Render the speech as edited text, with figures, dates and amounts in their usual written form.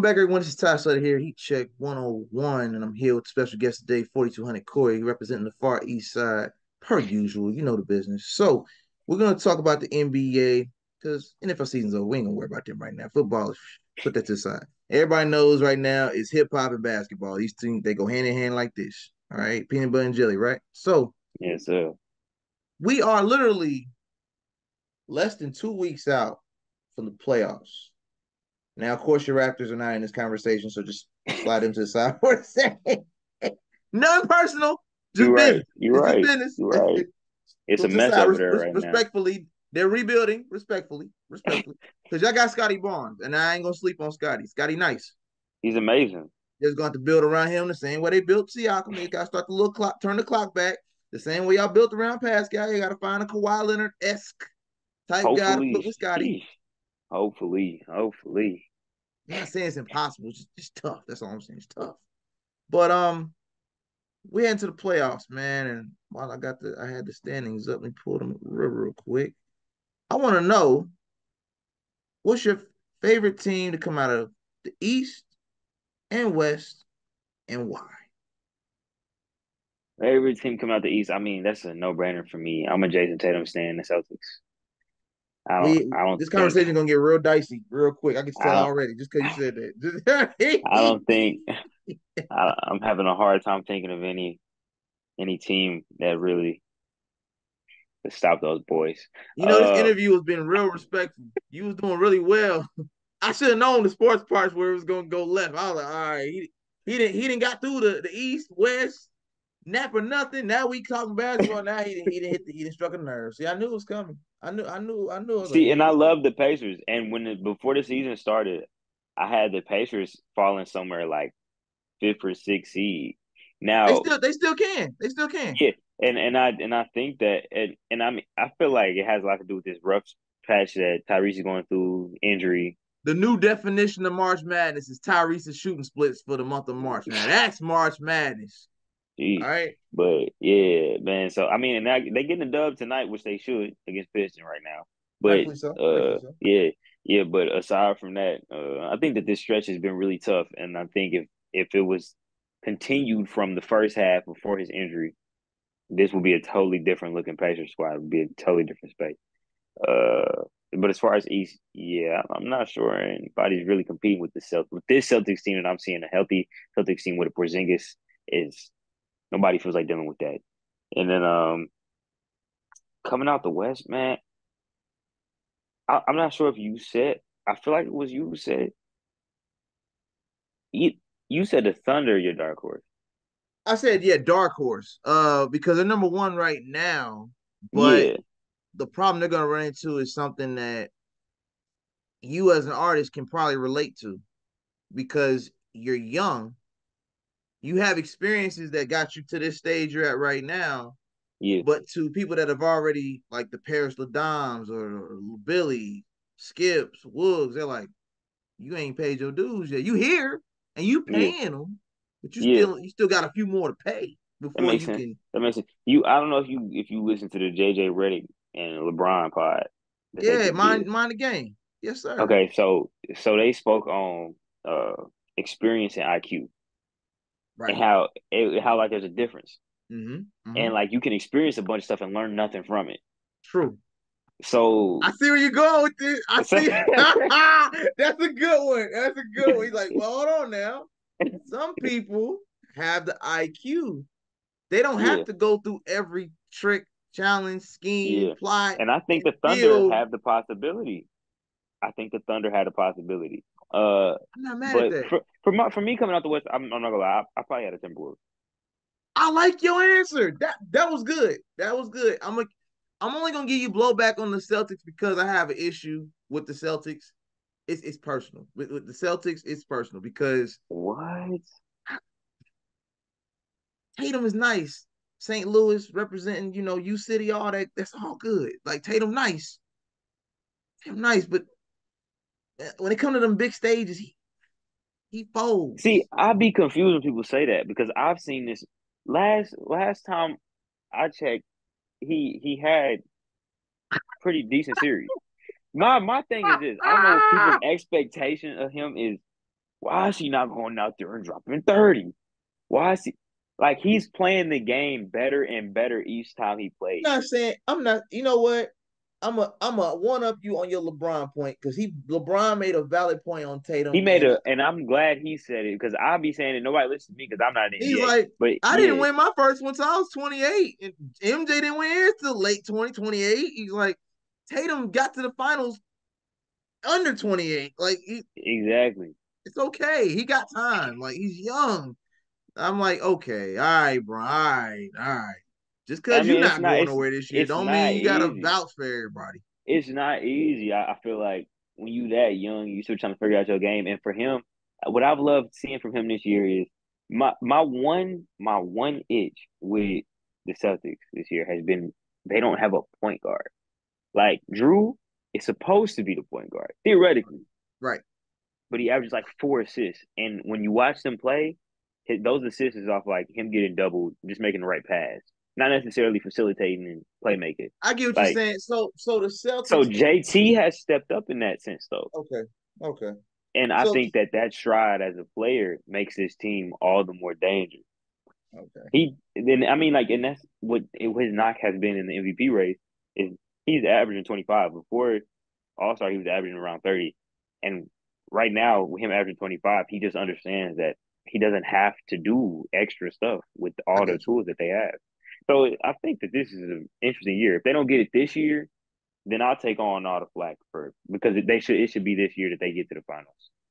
back, everyone. This is Ty Slatter here. Heat check 101, and I'm here with special guest today, 4200 Kory, representing the far east side, per usual. You know the business. So, we're going to talk about the NBA because NFL season's over. We ain't going to worry about them right now. Football, put that to the side. Everybody knows right now is hip hop and basketball. These things, they go hand in hand like this. All right. Peanut butter and jelly, right? So, Yes, sir. we are literally less than 2 weeks out from the playoffs. Now, of course, your Raptors are not in this conversation, so just slide them to the side for a second. Nothing personal, You're just right. business. You're It's just right. business. You're right. It's So a to the mess side, over there right now. respectfully, they're rebuilding. Respectfully, because y'all got Scotty Barnes, and I ain't gonna sleep on Scotty. Scotty, nice. He's amazing. Just going to build around him the same way they built Siakam. They got to start the little clock, turn the clock back. The same way y'all built around Pascal. You got to find a Kawhi Leonard esque type guy to put Hopefully, with Scotty. sheesh. Hopefully. I'm not saying it's impossible. It's just tough. That's all I'm saying. It's tough. But we head into the playoffs, man. And while I had the standings up. Let me pull them real quick. I want to know what's your favorite team to come out of the East and West, and why? Every team come out the East. I mean, that's a no-brainer for me. I'm a Jayson Tatum stan in the Celtics. I don't. We I don't This think. conversation gonna get real dicey real quick. I can I tell don't. already just because you said I that. don't think. I'm having a hard time thinking of any team that really could stop those boys. This Uh, interview has been real respectful. You was doing really well. I should have known the sports parts where it was gonna go left. I was like, all right, he didn't got through the East, West, nap or nothing. Now we talking basketball. Now he didn't struck a nerve. See, I knew it was coming. I knew. I was like, See, here and I we go. love the Pacers. And before the season started, I had the Pacers falling somewhere like fifth or sixth seed. They Now, still they still can. They still can. yeah, and I think that and I mean I feel like it has a lot to do with this rough patch that Tyrese is going through, injury. The new definition of March Madness is Tyrese's shooting splits for the month of March. Now that's March Madness. All Jeez. right. But yeah, man. So I mean, and they getting a dub tonight, which they should against Pistons right now. But Rightfully so. Rightfully so. yeah, yeah. But aside from that, I think that this stretch has been really tough, and I think if it was continued from the first half before his injury, this would be a totally different looking Pacers squad. It would be a totally different space. But as far as East, yeah, I'm not sure anybody's really competing with the Celtics. With this Celtics team that I'm seeing, a healthy Celtics team with a Porzingis is nobody feels like dealing with that. And then coming out the West, man, I'm not sure if you said. I feel like it was you who said you you said the Thunder, your dark horse. I said, yeah, dark horse. Because they're number one right now, but Yeah, the problem they're gonna run into is something that you as an artist can probably relate to because you're young. You have experiences that got you to this stage you're at right now, yeah, but to people that have already like the Paris Ladames or Billy, Skips, Woods, they're like, you ain't paid your dues yet. You here and you yeah, paying them, but yeah. you still got a few more to pay That before makes you sense. can. That makes sense. I don't know if you listen to the JJ Redick and LeBron pod that they Yeah, just did. mind the game. Yes, sir. Okay, so they spoke on uh experience and IQ and Right. how like there's a difference Mm-hmm. Mm-hmm. and like you can experience a bunch of stuff and learn nothing from it. True. So, I see where you're going with this. I so see. That's a good one. That's a good one. He's like, well, hold on now. Some people have the IQ. They don't yeah, have to go through every trick, challenge, scheme, yeah. plot, And I think and the Thunder still. have the possibility. I think the Thunder had a possibility. Uh, I'm not mad at but that. for me coming out the West, I'm not gonna lie. I probably had a Timberwolves. I like your answer. That was good. That was good. I'm only gonna give you blowback on the Celtics because I have an issue with the Celtics. It's personal. With the Celtics, it's personal because What? Tatum is nice. St. Louis representing, U City, all that. That's all good. Like Tatum, nice. Tatum, nice. But when it comes to them big stages, he See, folds. I'd be confused when people say that because I've seen this last time I checked, he had pretty decent series. My thing is this: I don't know what people's expectation of him is. Why is he not going out there and dropping 30? Why is he like he's playing the game better and better each time he plays? I'm not saying I'm not. You know what? I'm a one up you on your LeBron point because LeBron made a valid point on He Tatum, made and and I'm glad he said it because I'll be saying it. Nobody listens to me because I'm not in the he's NBA. like, But I didn't yeah, win my first one until I was 28, and MJ didn't win his till late 2028. He's like, Tatum got to the finals under 28. Like exactly. it's okay. He got time. Like he's young. I'm like, okay, all right, bro, all right, all right. Just I because you're mean, not going nowhere this year, it's don't not mean you gotta easy. vouch for everybody. It's not easy. I feel like when you that young, you still trying to figure out your game. And for him, what I've loved seeing from him this year is my one itch with the Celtics this year has been they don't have a point guard. Like Drew is supposed to be the point guard theoretically, Right. but he averages like 4 assists. And when you watch them play, those assists is off like him getting doubled, just making the right pass, not necessarily facilitating and playmaking. I get what you're Like saying. So the so, Celtics. JT has stepped up in that sense though, Okay. Okay. and I So think that stride as a player makes his team all the more dangerous. okay. He then I mean like, and that's what his knock has been in the MVP race is he's averaging 25. Before All Star, he was averaging around 30, and right now with him averaging 25, he just understands that he doesn't have to do extra stuff with I all the get you. tools that they have. So I think that this is an interesting year. If they don't get it this year, then I'll take on all the flack for because it should be this year that they get to the finals.